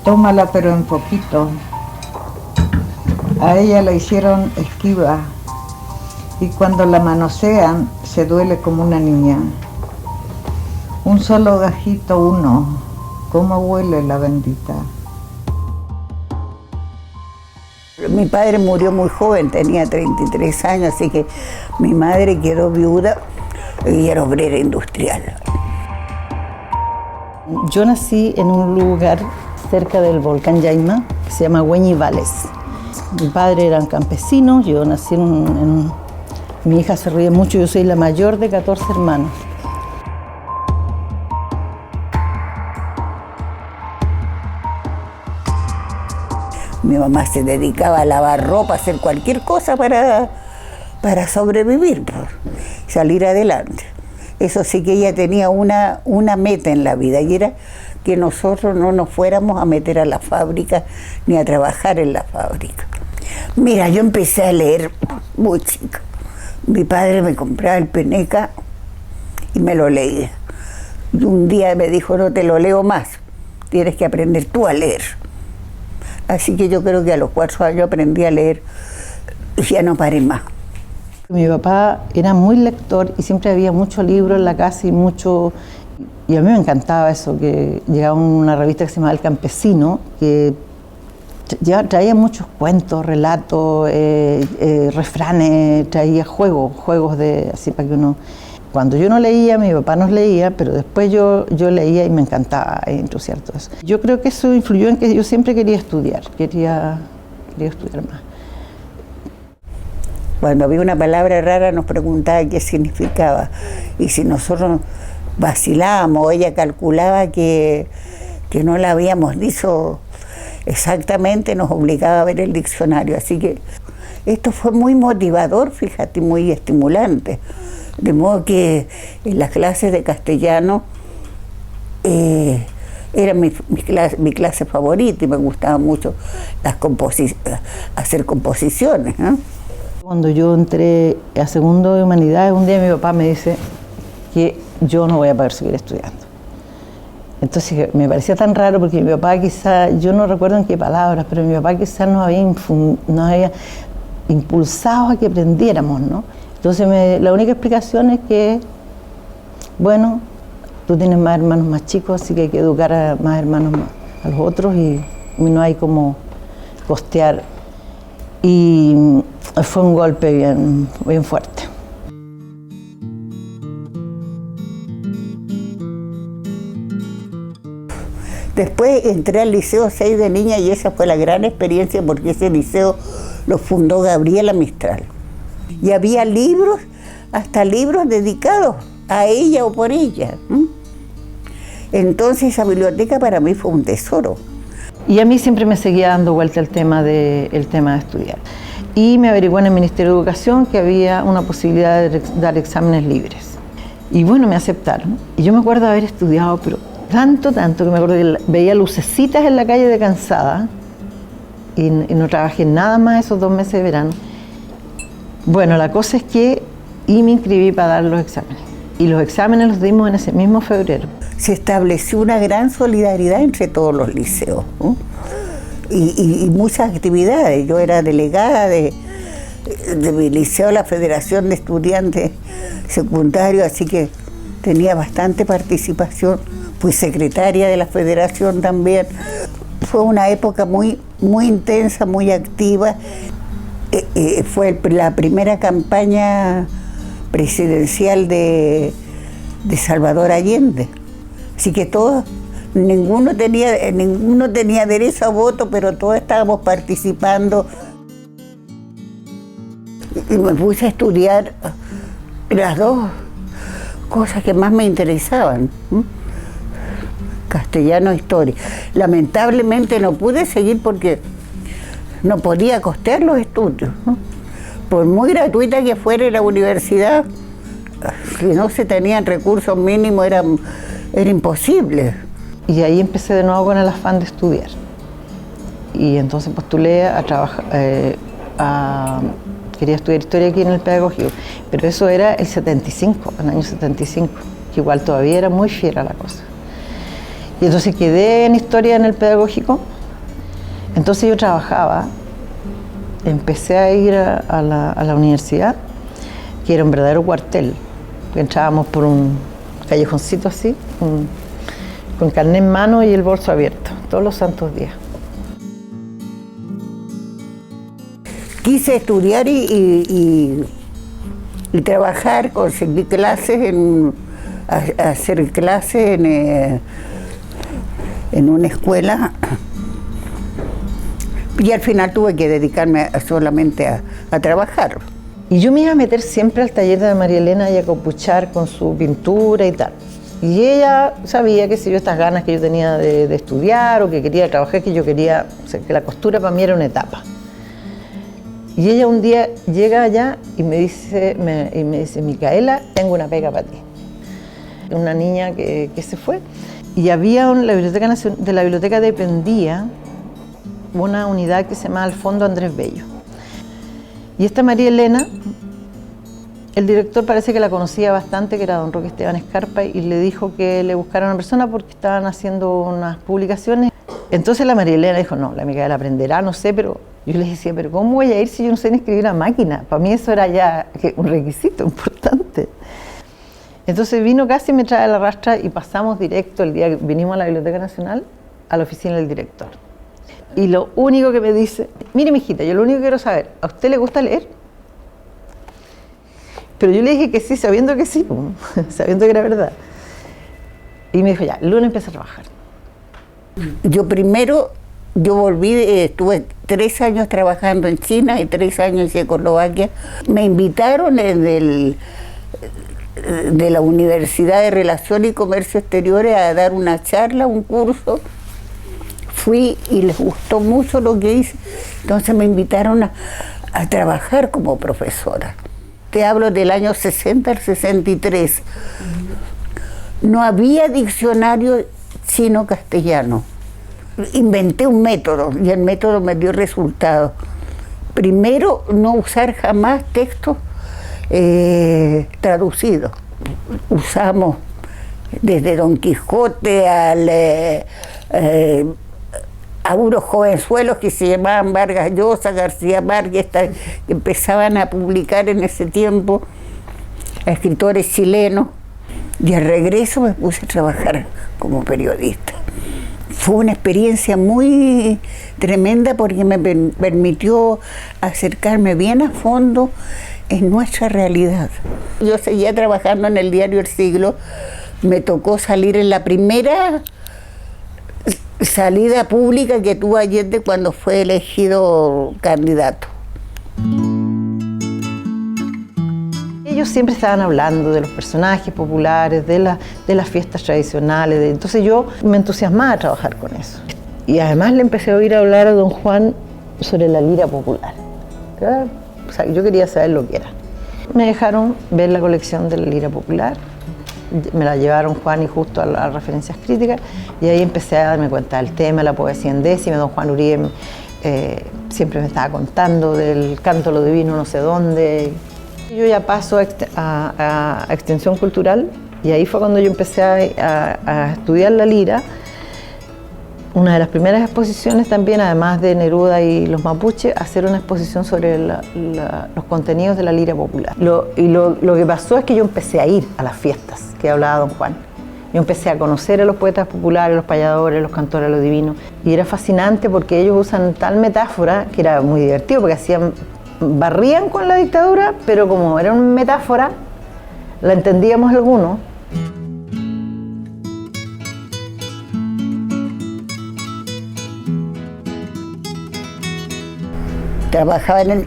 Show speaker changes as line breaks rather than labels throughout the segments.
Tómala pero en poquito. A ella la hicieron esquiva y cuando la manosean se duele como una niña. Un solo gajito uno, cómo huele la bendita.
Mi padre murió muy joven, tenía 33 años, así que mi madre quedó viuda y era obrera industrial.
Yo nací en un lugar cerca del volcán Yaima, que se llama Hueñivales. Mi padre era un campesino, yo nací mi hija se ríe mucho, yo soy la mayor de 14 hermanos.
Mi mamá se dedicaba a lavar ropa, a hacer cualquier cosa para sobrevivir, salir adelante. Eso sí que ella tenía una meta en la vida y era que nosotros no nos fuéramos a meter a la fábrica ni a trabajar en la fábrica. Mira, yo empecé a leer muy chica. Mi padre me compraba el Peneca y me lo leía. Y un día me dijo, no te lo leo más, tienes que aprender tú a leer. Así que yo creo que a los 4 años aprendí a leer y ya no paré más.
Mi papá era muy lector y siempre había muchos libros en la casa y a mí me encantaba eso, que llegaba una revista que se llamaba El Campesino, que traía muchos cuentos, relatos, refranes, traía juegos de así para que uno... Cuando yo no leía, mi papá nos leía, pero después yo leía y me encantaba entusiasmar todo eso. Yo creo que eso influyó en que yo siempre quería estudiar más.
Cuando había una palabra rara nos preguntaba qué significaba y si nosotros vacilábamos o ella calculaba que no la habíamos dicho exactamente, nos obligaba a ver el diccionario. Así que esto fue muy motivador, fíjate, muy estimulante. De modo que en las clases de castellano era mi clase favorita y me gustaba mucho hacer composiciones, ¿no?
Cuando yo entré a segundo de humanidades, un día mi papá me dice que yo no voy a poder seguir estudiando. Entonces me parecía tan raro porque mi papá quizá, yo no recuerdo en qué palabras, pero mi papá quizá nos había impulsado a que aprendiéramos, ¿no? Entonces la única explicación es que, bueno, tú tienes más hermanos más chicos, así que hay que educar a más hermanos a los otros y no hay como costear. Y fue un golpe bien fuerte.
Después entré al Liceo 6 de niña y esa fue la gran experiencia porque ese liceo lo fundó Gabriela Mistral. Y había libros, hasta libros dedicados a ella o por ella. Entonces esa biblioteca para mí fue un tesoro.
Y a mí siempre me seguía dando vuelta el tema de estudiar. Y me averigué en el Ministerio de Educación que había una posibilidad de dar exámenes libres. Y bueno, me aceptaron. Y yo me acuerdo de haber estudiado, pero tanto que me acuerdo que veía lucecitas en la calle de cansada y no trabajé nada más esos 2 meses de verano. Bueno, la cosa es que me inscribí para dar los exámenes. Y los exámenes los dimos en ese mismo febrero.
Se estableció una gran solidaridad entre todos los liceos, ¿no? Y muchas actividades. Yo era delegada de mi liceo, la Federación de Estudiantes Secundarios, así que tenía bastante participación. Fui secretaria de la federación también. Fue una época muy intensa, muy activa. Fue la primera campaña presidencial de Salvador Allende. Así que ninguno tenía derecho a voto, pero todos estábamos participando. Y me puse a estudiar las 2 cosas que más me interesaban, castellano e historia. Lamentablemente no pude seguir porque no podía costear los estudios, ¿no? Por muy gratuita que fuera la universidad, si no se tenían recursos mínimos era imposible.
Y ahí empecé de nuevo con el afán de estudiar. Y entonces postulé a trabajar, quería estudiar historia aquí en el pedagógico, pero eso era el 75, el año 75, que igual todavía era muy fiera la cosa. Y entonces quedé en historia en el pedagógico. Entonces yo trabajaba, empecé a ir a la universidad, que era un verdadero cuartel. Entrábamos por un callejoncito así, con carnet en mano y el bolso abierto, todos los santos días.
Quise estudiar y trabajar, conseguí clases, hacer clases en una escuela, y al final tuve que dedicarme solamente a trabajar.
Y yo me iba a meter siempre al taller de María Elena y a copuchar con su pintura y tal. Y ella sabía que si yo estas ganas que yo tenía de estudiar o que quería trabajar, que yo quería, o sea, que la costura para mí era una etapa. Y ella un día llega allá y me dice, Micaela, tengo una pega para ti. Una niña que se fue. Y había en la Biblioteca de la biblioteca dependía una unidad que se llamaba el Fondo Andrés Bello. Y esta María Elena, el director parece que la conocía bastante, que era don Roque Esteban Escarpa, y le dijo que le buscara una persona porque estaban haciendo unas publicaciones. Entonces la María Elena dijo, no, la Micaela aprenderá, no sé, pero yo le decía, pero ¿cómo voy a ir si yo no sé ni escribir a máquina? Para mí eso era ya un requisito importante. Entonces vino casi, me trae a la rastra y pasamos directo el día que vinimos a la Biblioteca Nacional a la oficina del director. Y lo único que me dice, mire mijita, yo lo único que quiero saber, ¿a usted le gusta leer? Pero yo le dije que sí, sabiendo que sí, sabiendo que era verdad. Y me dijo, ya, el lunes empieza a trabajar.
Yo volví, estuve 3 años trabajando en China y 3 años en Checoslovaquia. Me invitaron de la Universidad de Relación y Comercio Exteriores a dar una charla, un curso. Fui y les gustó mucho lo que hice, entonces me invitaron a trabajar como profesora. Te hablo del año 60 al 63. No había diccionario chino-castellano. Inventé un método y el método me dio resultados. Primero, no usar jamás textos traducidos. Usamos desde Don Quijote a unos jovenzuelos que se llamaban Vargas Llosa, García Márquez, que empezaban a publicar en ese tiempo, a escritores chilenos, y al regreso me puse a trabajar como periodista. Fue una experiencia muy tremenda porque me permitió acercarme bien a fondo en nuestra realidad. Yo seguía trabajando en el diario El Siglo, me tocó salir en la primera salida pública que tuvo Allende cuando fue elegido candidato.
Ellos siempre estaban hablando de los personajes populares, de las fiestas tradicionales, entonces yo me entusiasmaba a trabajar con eso. Y además le empecé a oír hablar a don Juan sobre la lira popular. O sea, yo quería saber lo que era. Me dejaron ver la colección de la lira popular, me la llevaron Juan y Justo a las referencias críticas, y ahí empecé a darme cuenta del tema, la poesía en décima. Don Juan Uribe siempre me estaba contando del canto lo divino no sé dónde. Yo ya paso a extensión cultural, y ahí fue cuando yo empecé a estudiar la lira. Una de las primeras exposiciones también, además de Neruda y los mapuches, hacer una exposición sobre los contenidos de la lira popular. Lo que pasó es que yo empecé a ir a las fiestas que hablaba don Juan. Yo empecé a conocer a los poetas populares, los payadores, los cantores a lo divino, y era fascinante porque ellos usan tal metáfora que era muy divertido, porque barrían con la dictadura, pero como era una metáfora, la entendíamos algunos.
Trabajaba en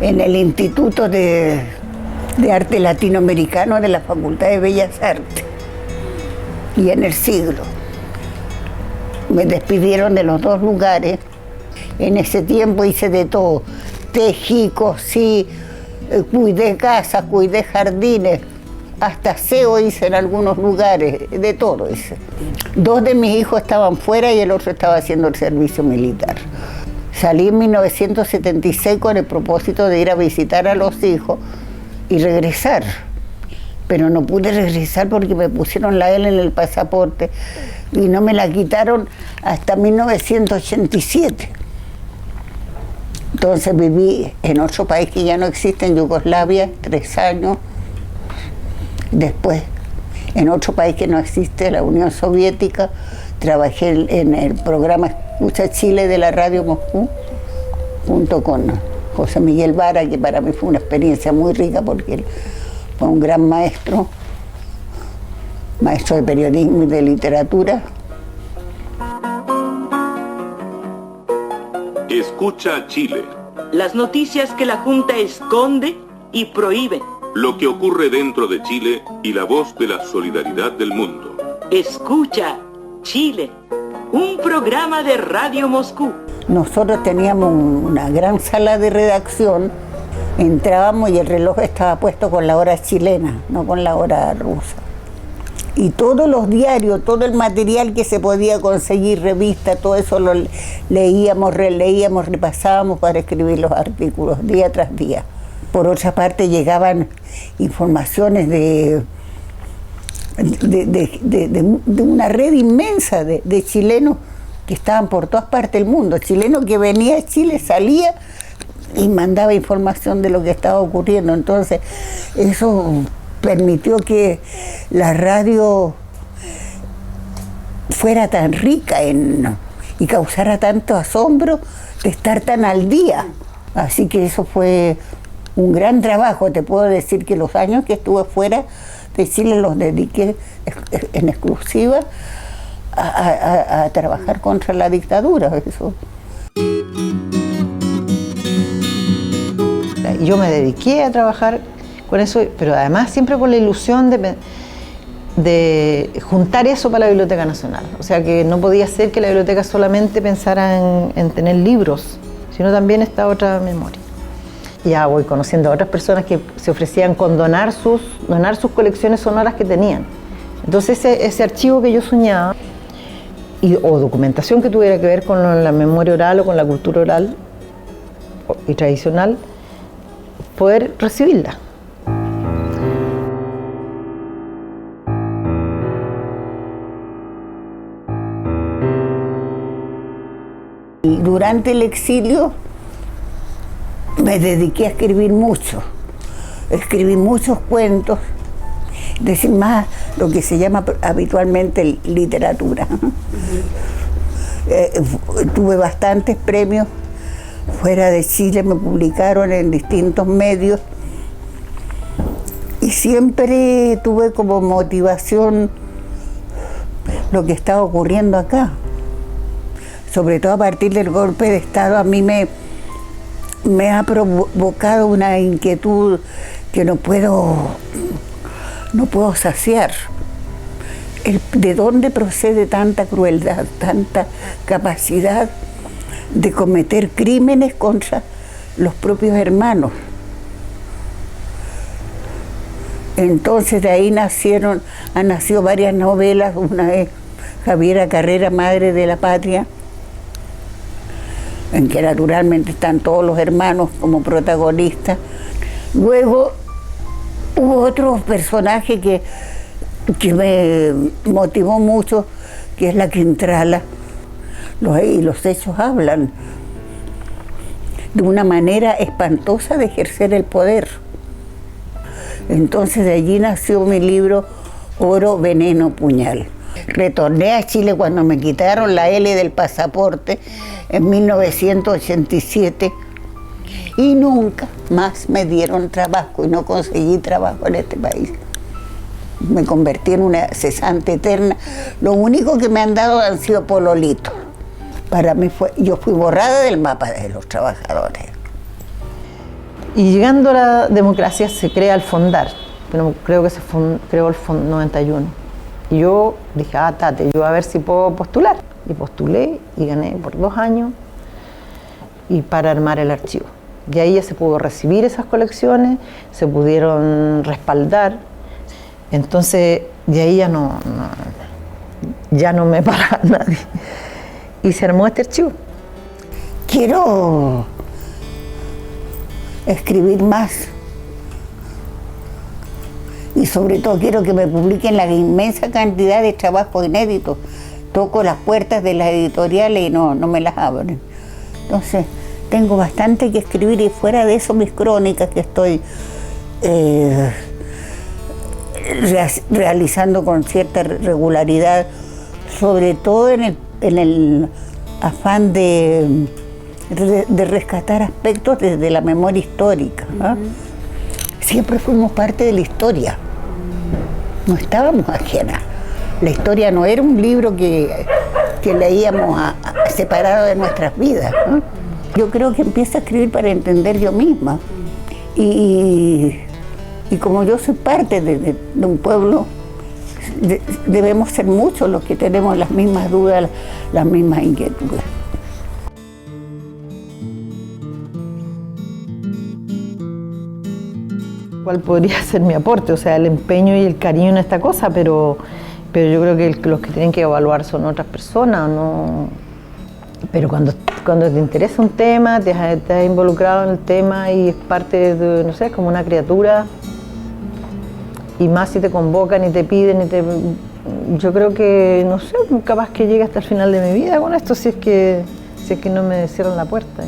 el Instituto de Arte Latinoamericano de la Facultad de Bellas Artes y en El Siglo. Me despidieron de los dos lugares. En ese tiempo hice de todo. Tejí, cosí, cuidé casas, cuidé jardines. hasta aseo hice en algunos lugares, de todo hice. 2 de mis hijos estaban fuera y el otro estaba haciendo el servicio militar. Salí en 1976 con el propósito de ir a visitar a los hijos y regresar. Pero no pude regresar porque me pusieron la L en el pasaporte y no me la quitaron hasta 1987. Entonces viví en otro país que ya no existe, en Yugoslavia, 3 años. Después, en otro país que no existe, la Unión Soviética, trabajé en el programa Escucha Chile de la Radio Moscú, junto con José Miguel Vara, que para mí fue una experiencia muy rica porque él fue un gran maestro de periodismo y de literatura.
Escucha Chile.
Las noticias que la Junta esconde y prohíbe.
Lo que ocurre dentro de Chile y la voz de la solidaridad del mundo.
Escucha Chile, un programa de Radio Moscú.
Nosotros teníamos una gran sala de redacción, entrábamos y el reloj estaba puesto con la hora chilena, no con la hora rusa. Y todos los diarios, todo el material que se podía conseguir, revistas, todo eso lo leíamos, releíamos, repasábamos para escribir los artículos día tras día. Por otra parte llegaban informaciones de una red inmensa de chilenos que estaban por todas partes del mundo. Chileno que venía a Chile, salía y mandaba información de lo que estaba ocurriendo. Entonces eso permitió que la radio fuera tan rica y causara tanto asombro de estar tan al día. Así que eso fue un gran trabajo. Te puedo decir que los años que estuve fuera de Chile los dediqué en exclusiva a trabajar contra la dictadura. Eso.
Yo me dediqué a trabajar con eso, pero además siempre con la ilusión de juntar eso para la Biblioteca Nacional. O sea, que no podía ser que la biblioteca solamente pensara en tener libros, sino también esta otra memoria. Ya voy conociendo a otras personas que se ofrecían con donar sus colecciones sonoras que tenían. Entonces ese archivo que yo soñaba, o documentación que tuviera que ver con la memoria oral o con la cultura oral y tradicional, poder recibirla.
Y durante el exilio me dediqué a escribir mucho. Escribí muchos cuentos, es decir, más lo que se llama habitualmente literatura. Tuve bastantes premios fuera de Chile, me publicaron en distintos medios y siempre tuve como motivación lo que estaba ocurriendo acá. Sobre todo a partir del golpe de Estado, a mí me ha provocado una inquietud que no puedo saciar. ¿De dónde procede tanta crueldad, tanta capacidad de cometer crímenes contra los propios hermanos? Entonces de ahí han nacido varias novelas. Una es Javiera Carrera, Madre de la Patria, en que naturalmente están todos los hermanos como protagonistas. Luego hubo otro personaje que me motivó mucho, que es la Quintrala. Los hechos hablan de una manera espantosa de ejercer el poder. Entonces de allí nació mi libro Oro, Veneno, Puñal. Retorné a Chile cuando me quitaron la L del pasaporte en 1987 y nunca más me dieron trabajo y no conseguí trabajo en este país. Me convertí en una cesante eterna. Lo único que me han dado han sido pololitos. Para mí yo fui borrada del mapa de los trabajadores.
Y llegando a la democracia se crea el Fondar, pero creo que se creó el FON 91. Y yo dije, tate, yo a ver si puedo postular. Y postulé y gané por 2 años y para armar el archivo. Y ahí ya se pudo recibir esas colecciones, se pudieron respaldar. Entonces, de ahí ya no me para nadie. Y se armó este archivo.
Quiero escribir más. Y sobre todo quiero que me publiquen la inmensa cantidad de trabajos inéditos. Toco las puertas de las editoriales y no me las abren. Entonces, tengo bastante que escribir y fuera de eso mis crónicas que estoy realizando con cierta regularidad, sobre todo en el afán de rescatar aspectos desde la memoria histórica. ¿Ah? Siempre fuimos parte de la historia, no estábamos ajenas. La historia no era un libro que leíamos separado de nuestras vidas, ¿no? Yo creo que empiezo a escribir para entender yo misma. Y como yo soy parte de un pueblo, debemos ser muchos los que tenemos las mismas dudas, las mismas inquietudes.
¿Cuál podría ser mi aporte? O sea, el empeño y el cariño en esta cosa, pero yo creo que los que tienen que evaluar son otras personas, ¿no? Pero cuando te interesa un tema, te has involucrado en el tema y es parte de, no sé, como una criatura, y más si te convocan y te piden, yo creo que, no sé, capaz que llegue hasta el final de mi vida con esto, si es que no me cierran la puerta.